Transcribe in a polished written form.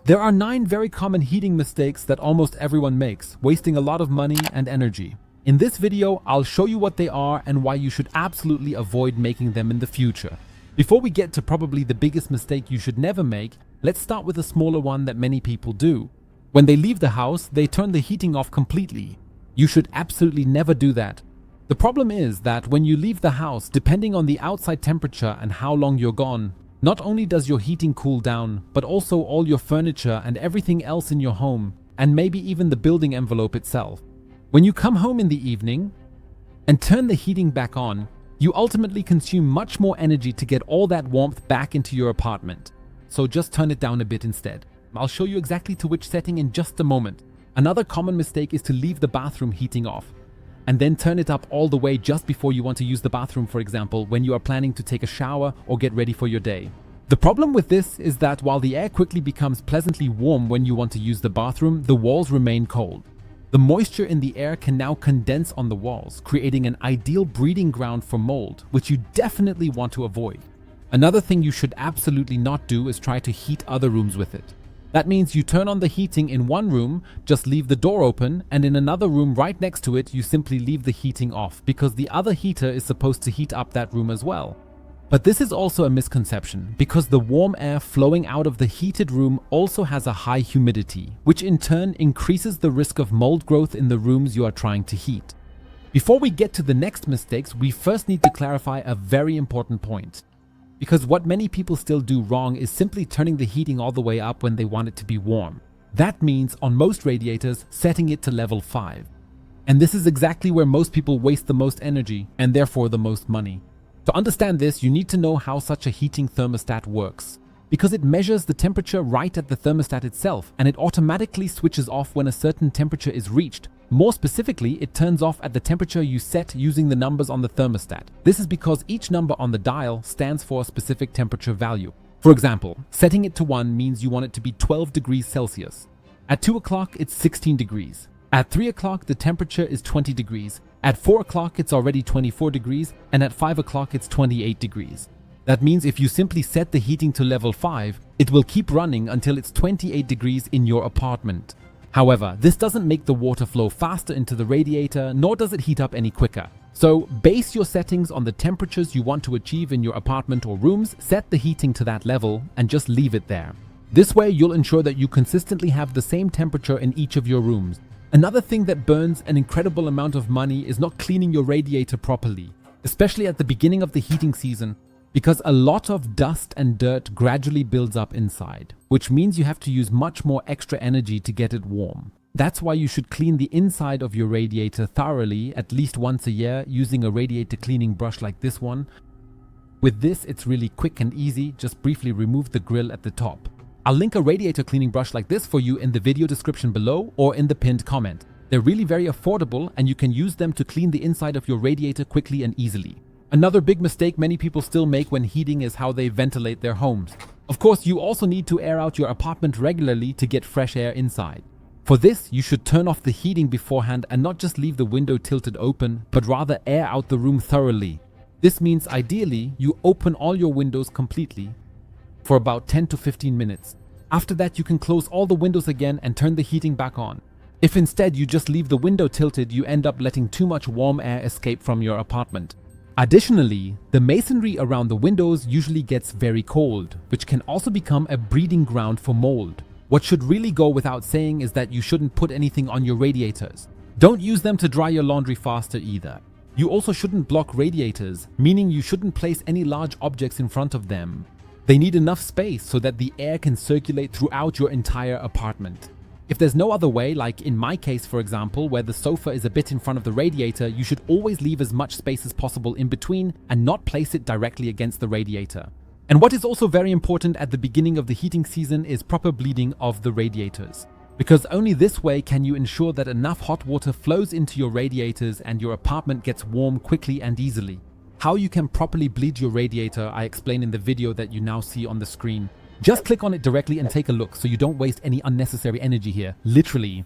There are 9 very common heating mistakes that almost everyone makes, wasting a lot of money and energy. In this video, I'll show you what they are and why you should absolutely avoid making them in the future. Before we get to probably the biggest mistake you should never make, let's start with a smaller one that many people do. When they leave the house, they turn the heating off completely. You should absolutely never do that. The problem is that when you leave the house, depending on the outside temperature and how long you're gone, not only does your heating cool down, but also all your furniture and everything else in your home, and maybe even the building envelope itself. When you come home in the evening and turn the heating back on, you ultimately consume much more energy to get all that warmth back into your apartment. So just turn it down a bit instead. I'll show you exactly to which setting in just a moment. Another common mistake is to leave the bathroom heating off and then turn it up all the way just before you want to use the bathroom, for example, when you are planning to take a shower or get ready for your day. The problem with this is that while the air quickly becomes pleasantly warm when you want to use the bathroom, the walls remain cold. The moisture in the air can now condense on the walls, creating an ideal breeding ground for mold, which you definitely want to avoid. Another thing you should absolutely not do is try to heat other rooms with it. That means you turn on the heating in one room, just leave the door open, and in another room right next to it, you simply leave the heating off because the other heater is supposed to heat up that room as well. But this is also a misconception because the warm air flowing out of the heated room also has a high humidity, which in turn increases the risk of mold growth in the rooms you are trying to heat. Before we get to the next mistakes, we first need to clarify a very important point. Because what many people still do wrong is simply turning the heating all the way up when they want it to be warm. That means on most radiators, setting it to level 5. And this is exactly where most people waste the most energy and therefore the most money. To understand this, you need to know how such a heating thermostat works. Because it measures the temperature right at the thermostat itself and it automatically switches off when a certain temperature is reached. More specifically, it turns off at the temperature you set using the numbers on the thermostat. This is because each number on the dial stands for a specific temperature value. For example, setting it to 1 means you want it to be 12 degrees Celsius. At 2 o'clock, it's 16 degrees. At 3 o'clock, the temperature is 20 degrees. At 4 o'clock, it's already 24 degrees. And at 5 o'clock, it's 28 degrees. That means if you simply set the heating to level 5, it will keep running until it's 28 degrees in your apartment. However, this doesn't make the water flow faster into the radiator, nor does it heat up any quicker. So base your settings on the temperatures you want to achieve in your apartment or rooms, set the heating to that level, and just leave it there. This way, you'll ensure that you consistently have the same temperature in each of your rooms. Another thing that burns an incredible amount of money is not cleaning your radiator properly, especially at the beginning of the heating season, because a lot of dust and dirt gradually builds up inside, which means you have to use much more extra energy to get it warm. That's why you should clean the inside of your radiator thoroughly at least once a year using a radiator cleaning brush like this one. With this, it's really quick and easy. Just briefly remove the grill at the top. I'll link a radiator cleaning brush like this for you in the video description below or in the pinned comment. They're really very affordable and you can use them to clean the inside of your radiator quickly and easily. Another big mistake many people still make when heating is how they ventilate their homes. Of course, you also need to air out your apartment regularly to get fresh air inside. For this, you should turn off the heating beforehand and not just leave the window tilted open, but rather air out the room thoroughly. This means ideally, you open all your windows completely for about 10 to 15 minutes. After that, you can close all the windows again and turn the heating back on. If instead you just leave the window tilted, you end up letting too much warm air escape from your apartment. Additionally, the masonry around the windows usually gets very cold, which can also become a breeding ground for mold. What should really go without saying is that you shouldn't put anything on your radiators. Don't use them to dry your laundry faster either. You also shouldn't block radiators, meaning you shouldn't place any large objects in front of them. They need enough space so that the air can circulate throughout your entire apartment. If there's no other way, like in my case for example, where the sofa is a bit in front of the radiator, you should always leave as much space as possible in between and not place it directly against the radiator. And what is also very important at the beginning of the heating season is proper bleeding of the radiators. Because only this way can you ensure that enough hot water flows into your radiators and your apartment gets warm quickly and easily. How you can properly bleed your radiator I explain in the video that you now see on the screen. Just click on it directly and take a look so you don't waste any unnecessary energy here. Literally,